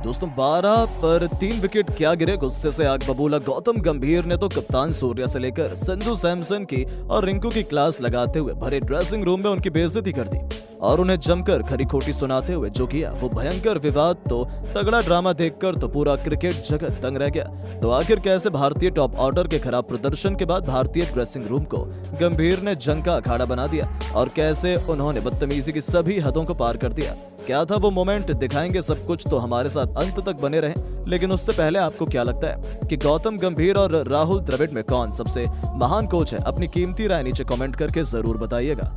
दोस्तों 12 पर 3 विकेट क्या गिरे, गुस्से से आग बबूला गौतम गंभीर ने तो कप्तान सूर्या से लेकर संजू सैमसन की और रिंकू की क्लास लगाते हुए भरे ड्रेसिंग रूम में उनकी बेइज्जती कर दी और उन्हें जमकर खरी खोटी सुनाते हुए जो किया वो भयंकर विवाद तो तगड़ा ड्रामा देखकर तो पूरा क्रिकेट जगत दंग रह गया। तो आखिर कैसे भारतीय टॉप ऑर्डर के खराब प्रदर्शन के बाद भारतीय ड्रेसिंग रूम को गंभीर ने जंग का अखाड़ा बना दिया और कैसे उन्होंने बदतमीजी की सभी हदों को पार कर दिया। क्या था वो मोमेंट, दिखाएंगे सब कुछ, तो हमारे साथ अंत तक बने रहें। लेकिन उससे पहले आपको क्या लगता है कि गौतम गंभीर और राहुल द्रविड़ में कौन सबसे महान कोच है? अपनी कीमती राय नीचे कमेंट करके जरूर बताइएगा।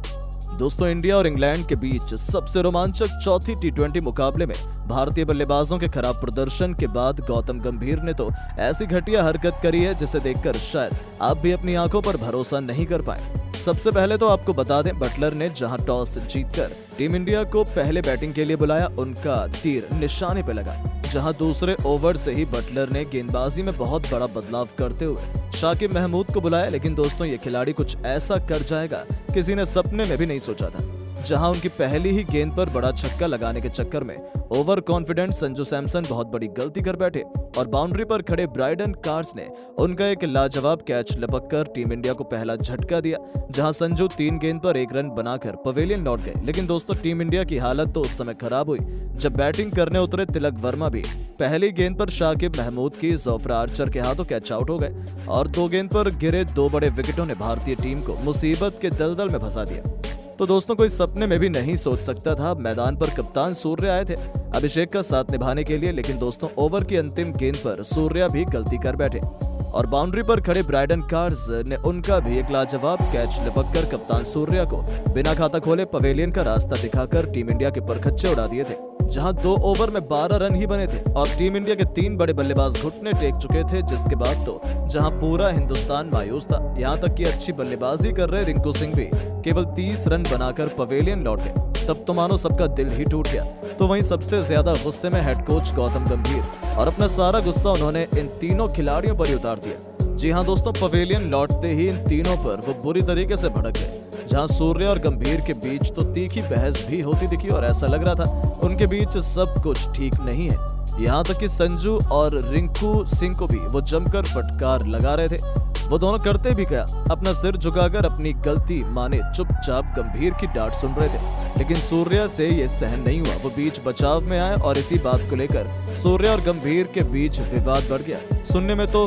दोस्तों इंडिया और इंग्लैंड के बीच सबसे रोमांचक चौथी टी20 मुकाबले में भारतीय बल्लेबाजों के खराब प्रदर्शन के बाद गौतम गंभीर ने तो ऐसी घटिया हरकत करी है जिसे देखकर शायद आप भी अपनी आंखों पर भरोसा नहीं कर पाए। सबसे पहले तो आपको बता दें, बटलर ने जहां टॉस जीतकर टीम इंडिया को पहले बैटिंग के लिए बुलाया, उनका तीर निशाने पे लगा। जहां दूसरे ओवर से ही बटलर ने गेंदबाजी में बहुत बड़ा बदलाव करते हुए शाकिब महमूद को बुलाया। लेकिन दोस्तों ये खिलाड़ी कुछ ऐसा कर जाएगा किसी ने सपने में भी नहीं सोचा था। जहां उनकी पहली ही गेंद पर बड़ा छक्का लगाने के चक्कर में ओवर कॉन्फिडेंट संजू सैमसन बहुत बड़ी गलती कर बैठे और बाउंड्री पर खड़े ब्राइडन कार्स ने उनका एक लाजवाब कैच लपककर टीम इंडिया को पहला झटका दिया। जहां संजू 3 गेंद पर 1 रन बनाकर पवेलियन लौट गए। लेकिन दोस्तों टीम इंडिया की हालत तो उस समय खराब हुई जब बैटिंग करने उतरे तिलक वर्मा भी पहली गेंद पर शाकिब महमूद की जोफ्रा आर्चर के हाथों कैच आउट हो गए और 2 गेंद पर गिरे 2 बड़े विकेटों ने भारतीय टीम को मुसीबत के दलदल में फंसा दिया। तो दोस्तों कोई सपने में भी नहीं सोच सकता था मैदान पर कप्तान सूर्य आए थे अभिषेक का साथ निभाने के लिए। लेकिन दोस्तों ओवर की अंतिम गेंद पर सूर्या भी गलती कर बैठे और बाउंड्री पर खड़े ब्राइडन कार्स ने उनका भी एक लाजवाब कैच लपककर कप्तान सूर्या को बिना खाता खोले पवेलियन का रास्ता दिखाकर टीम इंडिया के परखच्चे उड़ा दिए थे। जहां 2 ओवर में 12 रन ही बने थे और टीम इंडिया के 3 बड़े बल्लेबाज घुटने टेक चुके थे, जिसके बाद तो जहां पूरा हिंदुस्तान मायूस था। यहां तक कि अच्छी बल्लेबाजी कर रहे रिंकू सिंह भी केवल 30 रन बनाकर पवेलियन लौट गए। तब तो मानो सबका दिल ही टूट गया। तो वहीं सबसे ज्यादा गुस्से में हेड कोच गौतम गंभीर और अपना सारा गुस्सा उन्होंने इन तीनों खिलाड़ियों पर ही उतार दिया। जी हां दोस्तों, पवेलियन लौटते ही इन तीनों पर वो बुरी तरीके से भड़क गए। जहां सूर्य और गंभीर के बीच तो तीखी बहस भी होती दिखी और ऐसा लग रहा था उनके बीच सब कुछ ठीक नहीं है। यहाँ तक कि संजू और रिंकू सिंह को भी वो जमकर फटकार लगा रहे थे। वो दोनों करते भी क्या, अपना सिर झुकाकर अपनी गलती माने चुपचाप गंभीर की डांट सुन रहे थे। लेकिन सूर्या से ये सहन नहीं हुआ, वो बीच बचाव में आए और इसी बात को लेकर सूर्या और गंभीर के बीच विवाद बढ़ गया। सुनने में तो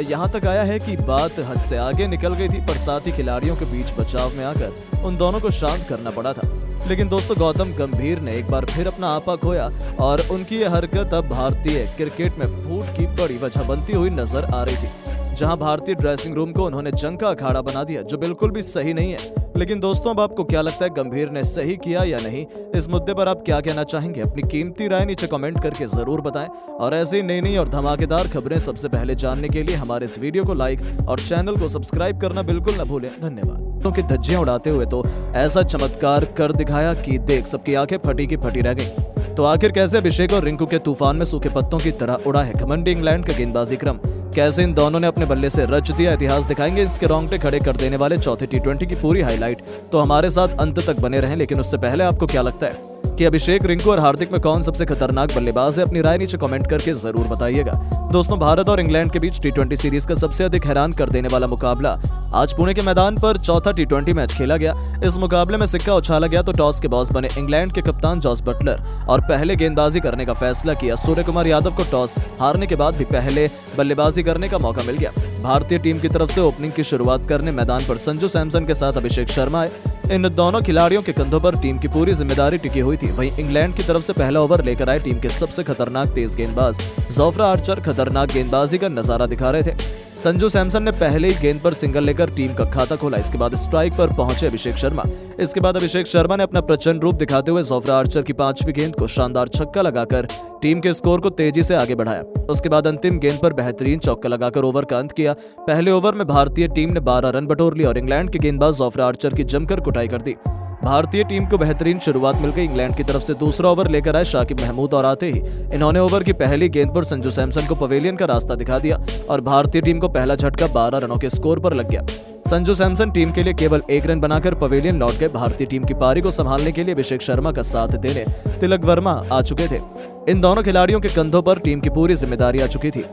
यहाँ तक आया है कि बात हद से आगे निकल गई थी, पर साथ ही खिलाड़ियों के बीच बचाव में आकर उन दोनों को शांत करना पड़ा था। लेकिन दोस्तों गौतम गंभीर ने एक बार फिर अपना आपा खोया और उनकी ये हरकत अब भारतीय क्रिकेट में फूट की बड़ी वजह बनती हुई नजर आ रही थी। जहां भारतीय ड्रेसिंग रूम को उन्होंने जंग का अखाड़ा बना दिया, जो बिल्कुल भी सही नहीं है। लेकिन दोस्तों अब आपको क्या लगता है, गंभीर ने सही किया या नहीं? इस मुद्दे पर आप क्या कहना चाहेंगे? अपनी कीमती राय नीचे कमेंट करके जरूर बताएं और ऐसी नई और धमाकेदार खबरें सबसे पहले जानने के लिए हमारे इस वीडियो को लाइक और चैनल को सब्सक्राइब करना बिल्कुल न भूलें। धन्यवाद। की धज्जियां उड़ाते हुए तो ऐसा चमत्कार कर दिखाया कि देख सबकी आंखें फटी की फटी रह गई। तो आखिर कैसे अभिषेक और रिंकू के तूफान में सूखे पत्तों की तरह उड़ा है घमंडी इंग्लैंड का गेंदबाजी क्रम? कैसे इन दोनों ने अपने बल्ले से रच दिया इतिहास? दिखाएंगे इसके रोंगटे खड़े कर देने वाले चौथे टी20 की पूरी हाईलाइट। तो हमारे साथ अंत तक बने रहें। लेकिन उससे पहले आपको क्या लगता है कि अभिषेक, रिंकू और हार्दिक में कौन सबसे खतरनाक बल्लेबाज है? अपनी राय नीचे कमेंट करके जरूर बताइएगा। दोस्तों भारत और इंग्लैंड के बीच टी20 सीरीज का सबसे अधिक हैरान कर देने वाला मुकाबला आज पुणे के मैदान पर चौथा टी20 मैच खेला गया। इस मुकाबले में सिक्का उछाला गया तो टॉस के बॉस बने इंग्लैंड के कप्तान जॉस बटलर और पहले गेंदबाजी करने का फैसला किया। सूर्य कुमार यादव को टॉस हारने के बाद भी पहले बल्लेबाजी करने का मौका मिल गया। भारतीय टीम की तरफ से ओपनिंग की शुरुआत करने मैदान पर संजू सैमसन के साथ अभिषेक शर्मा आए। इन दोनों खिलाड़ियों के कंधों पर टीम की पूरी जिम्मेदारी टिकी हुई थी। वहीं इंग्लैंड की तरफ से पहला ओवर लेकर आए टीम के सबसे खतरनाक तेज गेंदबाज जोफ्रा आर्चर खतरनाक गेंदबाजी का नजारा दिखा रहे थे। संजू सैमसन ने पहले ही गेंद पर सिंगल लेकर टीम का खाता खोला। इसके बाद स्ट्राइक पर पहुंचे अभिषेक शर्मा। इसके बाद अभिषेक शर्मा ने अपना प्रचंड रूप दिखाते हुए जोफ्रा आर्चर की 5वीं गेंद को शानदार छक्का लगाकर टीम के स्कोर को तेजी से आगे बढ़ाया। उसके बाद अंतिम गेंद पर बेहतरीन चौका लगाकर ओवर का अंत किया। पहले ओवर में भारतीय टीम ने 12 रन बटोर लिए और इंग्लैंड के गेंदबाज जोफ्रा आर्चर की जमकर कुटाई कर दी। भारतीय टीम को बेहतरीन शुरुआत मिल गई। इंग्लैंड की तरफ से दूसरा ओवर लेकर आए शाकिब महमूद और आते ही इन्होंने ओवर की पहली गेंद पर संजू सैमसन को पवेलियन का रास्ता दिखा दिया और भारतीय टीम को पहला झटका 12 रनों के स्कोर पर लग गया। संजू सैमसन टीम के लिए केवल 1 रन बनाकर पवेलियन लौट गए। भारतीय टीम की पारी को संभालने के लिए अभिषेक शर्मा का साथ देने तिलक वर्मा आ चुके थे। इन दोनों खिलाड़ियों के कंधों पर टीम की पूरी जिम्मेदारी आ चुकी थी,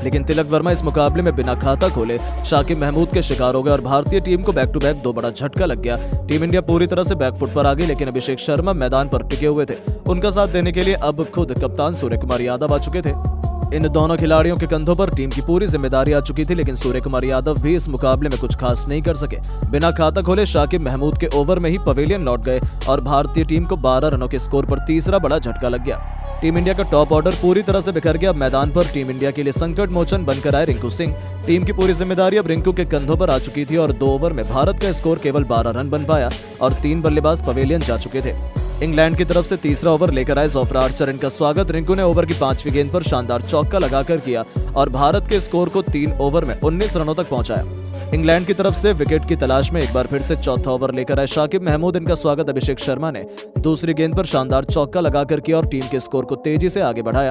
लेकिन तिलक वर्मा इस मुकाबले में बिना खाता खोले शाकिब महमूद के शिकार हो गए और भारतीय टीम को बैक टू बैक 2 बड़ा झटका लग गया। टीम इंडिया पूरी तरह से बैकफुट पर आ गई, लेकिन अभिषेक शर्मा मैदान पर टिके हुए थे। उनका साथ देने के लिए अब खुद कप्तान सूर्य कुमार यादव आ चुके थे। इन दोनों खिलाड़ियों के कंधों पर टीम की पूरी जिम्मेदारी आ चुकी थी, लेकिन सूर्य कुमार यादव भी इस मुकाबले में कुछ खास नहीं कर सके। बिना खाता खोले शाकिब महमूद के ओवर में ही पवेलियन लौट गए और भारतीय टीम को 12 रनों के स्कोर पर तीसरा बड़ा झटका लग गया। टीम इंडिया का टॉप ऑर्डर पूरी तरह से बिखर गया। मैदान पर टीम इंडिया के लिए संकट मोचन बनकर आए रिंकू सिंह। टीम की पूरी जिम्मेदारी अब रिंकू के कंधों पर आ चुकी थी और 2 ओवर में भारत का स्कोर केवल 12 रन बन पाया और 3 बल्लेबाज पवेलियन जा चुके थे। इंग्लैंड की तरफ से तीसरा ओवर लेकर आए जोफ्रा आर्चर। इनका स्वागत रिंकू ने ओवर की 5वीं गेंद पर शानदार चौका लगाकर किया और भारत के स्कोर को 3 ओवर में 19 रनों तक पहुंचाया। इंग्लैंड की तरफ से विकेट की तलाश में एक बार फिर से चौथा ओवर लेकर आए शाकिब महमूद। इनका स्वागत अभिषेक शर्मा ने दूसरी गेंद पर शानदार चौका लगाकर किया और टीम के स्कोर को तेजी से आगे बढ़ाया।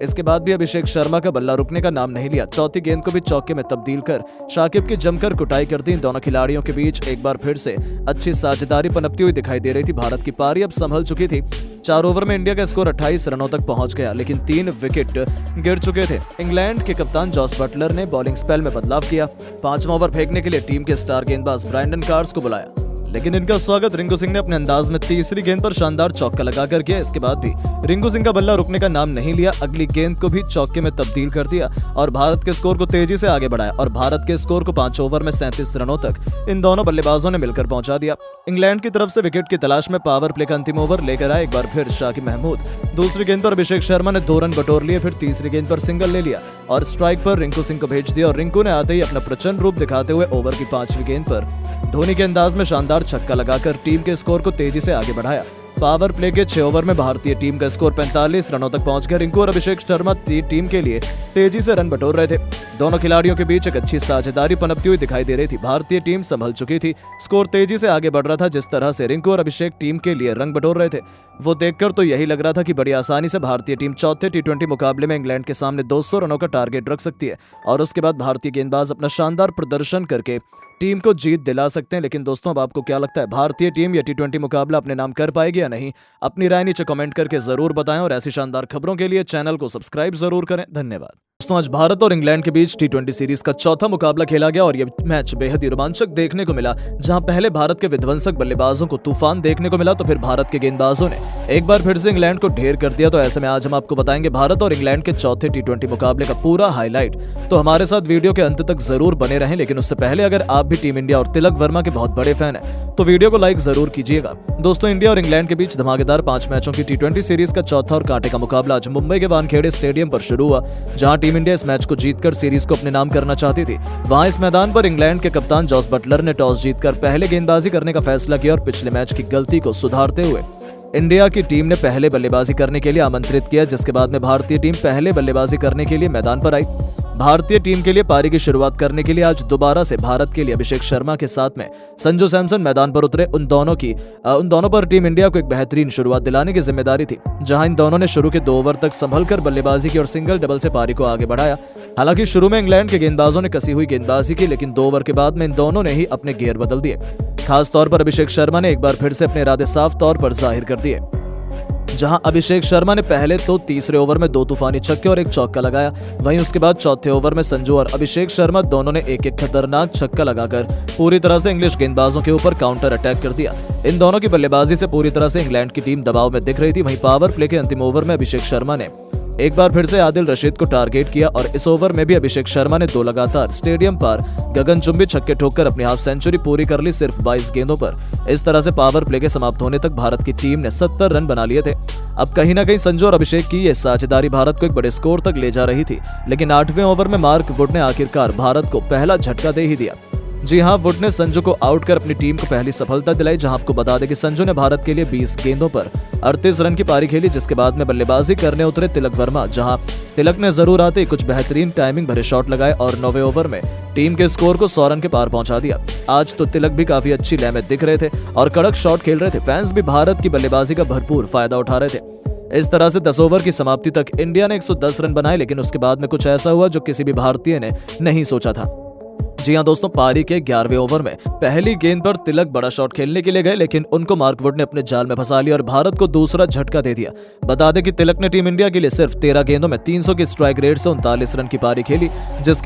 इसके बाद भी अभिषेक शर्मा का बल्ला रुकने का नाम नहीं लिया। चौथी गेंद को भी चौके में तब्दील कर शाकिब की जमकर कुटाई कर दी। इन दोनों खिलाड़ियों के बीच एक बार फिर से अच्छी साझेदारी पनपती हुई दिखाई दे रही थी। भारत की पारी अब संभल चुकी थी। 4 ओवर में इंडिया का स्कोर 28 रनों तक पहुंच गया, लेकिन 3 विकेट गिर चुके थे। इंग्लैंड के कप्तान जॉस बटलर ने बॉलिंग स्पेल में बदलाव किया। 5वां ओवर फेंकने के लिए टीम के स्टार गेंदबाज ब्रांडन कार्स को बुलाया, लेकिन इनका स्वागत रिंकू सिंह ने अपने अंदाज में तीसरी गेंद पर शानदार चौका लगाकर किया। इसके बाद भी रिंकू सिंह का बल्ला रुकने का नाम नहीं लिया। अगली गेंद को भी चौके में तब्दील कर दिया और भारत के स्कोर को तेजी से आगे बढ़ाया और भारत के स्कोर को 5 ओवर में 37 रनों तक इन दोनों बल्लेबाजों ने मिलकर पहुंचा दिया। इंग्लैंड की तरफ से विकेट की तलाश में पावर प्ले का अंतिम ओवर लेकर आए एक बार फिर शाकिब महमूद। दूसरी गेंद पर अभिषेक शर्मा ने 2 रन बटोर लिए, फिर तीसरी गेंद पर सिंगल ले लिया और स्ट्राइक पर रिंकू सिंह को भेज दिया और रिंकू ने आते ही अपना प्रचंड रूप दिखाते हुए ओवर की 5वीं गेंद पर धोनी के अंदाज में शानदार छक्का लगाकर टीम के स्कोर को तेजी से आगे बढ़ाया। पावर प्ले के 6 ओवर में भारतीय टीम का स्कोर 45 रनों तक पहुंच गया। रिंकू और अभिषेक शर्मा टीम के लिए तेजी से रन बटोर रहे थे। दोनों खिलाड़ियों के बीच एक अच्छी साझेदारी पनपती हुई दिखाई दे रही थी। भारतीय टीम संभल चुकी थी, स्कोर तेजी से आगे बढ़ रहा था। जिस तरह से रिंकू और अभिषेक टीम के लिए रंग बटोर रहे थे, वो देखकर तो यही लग रहा था कि बड़ी आसानी से भारतीय टीम चौथे T20 मुकाबले में इंग्लैंड के सामने 200 रनों का टारगेट रख सकती है और उसके बाद भारतीय गेंदबाज अपना शानदार प्रदर्शन करके टीम को जीत दिला सकते हैं। लेकिन दोस्तों, अब आपको क्या लगता है, भारतीय टीम ये T20 मुकाबला अपने नाम कर पाएगी या नहीं? अपनी राय नीचे कमेंट करके जरूर बताएं और ऐसी शानदार खबरों के लिए चैनल को सब्सक्राइब जरूर करें। धन्यवाद। दोस्तों, आज भारत और इंग्लैंड के बीच T20 सीरीज का चौथा मुकाबला खेला गया और यह मैच बेहद ही रोमांचक देखने को मिला, जहां पहले भारत के विध्वंसक बल्लेबाजों को तूफान देखने को मिला तो फिर भारत के गेंदबाजों ने एक बार फिर से इंग्लैंड को ढेर कर दिया। तो ऐसे में आज हम आपको बताएंगे भारत और इंग्लैंड के चौथे T20 मुकाबले का पूरा हाईलाइट। तो हमारे साथ वीडियो के अंत तक जरूर बने रहें, लेकिन उससे पहले अगर आप भी टीम इंडिया और तिलक वर्मा के बहुत बड़े फैन हैं तो वीडियो को लाइक जरूर कीजिएगा। दोस्तों, इंडिया और इंग्लैंड के बीच धमाकेदार 5 मैचों की T20 सीरीज का चौथा और कांटे का मुकाबला आज मुंबई के वानखेड़े स्टेडियम पर शुरू हुआ, जहां टीम इंडिया इस मैच को जीतकर सीरीज को अपने नाम करना चाहती थी। वहां इस मैदान पर इंग्लैंड के कप्तान जॉस बटलर ने टॉस जीतकर पहले गेंदबाजी करने का फैसला किया और पिछले मैच की गलती को सुधारते हुए इंडिया की टीम ने पहले बल्लेबाजी करने के लिए आमंत्रित किया, जिसके बाद में भारतीय टीम पहले बल्लेबाजी करने के लिए मैदान पर आई। भारतीय टीम के लिए पारी की शुरुआत करने के लिए आज दोबारा से भारत के लिए अभिषेक शर्मा के साथ में संजू सैमसन मैदान पर उतरे। उन दोनों पर टीम इंडिया को एक बेहतरीन शुरुआत दिलाने की जिम्मेदारी थी, जहां इन दोनों ने शुरू के 2 ओवर तक संभलकर बल्लेबाजी की और सिंगल डबल से पारी को आगे बढ़ाया। हालांकि शुरू में इंग्लैंड के गेंदबाजों ने कसी हुई गेंदबाजी की, लेकिन 2 ओवर के बाद में इन दोनों ने ही अपने गियर बदल दिए। खास तौर पर अभिषेक शर्मा ने एक बार फिर से अपने इरादे साफ तौर पर जाहिर कर दिए, जहां अभिषेक शर्मा ने पहले तो तीसरे ओवर में 2 तूफानी छक्के और एक चौका लगाया। वहीं उसके बाद चौथे ओवर में संजू और अभिषेक शर्मा दोनों ने एक खतरनाक छक्का लगाकर पूरी तरह से इंग्लिश गेंदबाजों के ऊपर काउंटर अटैक कर दिया। इन दोनों की बल्लेबाजी से पूरी तरह से इंग्लैंड की टीम दबाव में दिख रही थी। वहीं पावर प्ले के अंतिम ओवर में अभिषेक शर्मा ने एक बार फिर से आदिल रशीद को टारगेट किया और इस ओवर में भी अभिषेक शर्मा ने 2 लगातार स्टेडियम पर गगनचुंबी छक्के ठोककर अपनी हाफ सेंचुरी पूरी कर ली, सिर्फ 22 गेंदों पर। इस तरह से पावर प्ले के समाप्त होने तक भारत की टीम ने 70 रन बना लिए थे। अब कहीं ना कहीं संजू और अभिषेक की यह साझेदारी भारत को एक बड़े स्कोर तक ले जा रही थी, लेकिन 8वें ओवर में मार्क वुड ने आखिरकार भारत को पहला झटका दे ही दिया। जी हां, वुड ने संजू को आउट कर अपनी टीम को पहली सफलता दिलाई। जहां आपको बता दें कि संजू ने भारत के लिए 20 गेंदों पर 38 रन की पारी खेली, जिसके बाद में बल्लेबाजी करने उतरे तिलक वर्मा। जहां तिलक ने जरूर आते कुछ बेहतरीन टाइमिंग भरे शॉट लगाए और 9वें ओवर में टीम के स्कोर को 100 रन के पार पहुंचा दिया। आज तो तिलक भी काफी अच्छी लय में दिख रहे थे और कड़क शॉट खेल रहे थे। फैंस भी भारत की बल्लेबाजी का भरपूर फायदा उठा रहे थे। इस तरह से 10 ओवर की समाप्ति तक इंडिया ने 110 रन बनाए, लेकिन उसके बाद में कुछ ऐसा हुआ जो किसी भी भारतीय ने नहीं सोचा था। जी हां दोस्तों, पारी के 11वें ओवर में पहली गेंद पर तिलक बड़ा शॉट खेलने के लिए गए, लेकिन उनको मार्क वुड ने अपने जाल में फंसा लिया और भारत को दूसरा झटका दे दिया। बता दें कि तिलक ने टीम इंडिया के लिए सिर्फ 13 गेंदों में 300 की स्ट्राइक रेट से 39 रन की पारी खेली, जिसके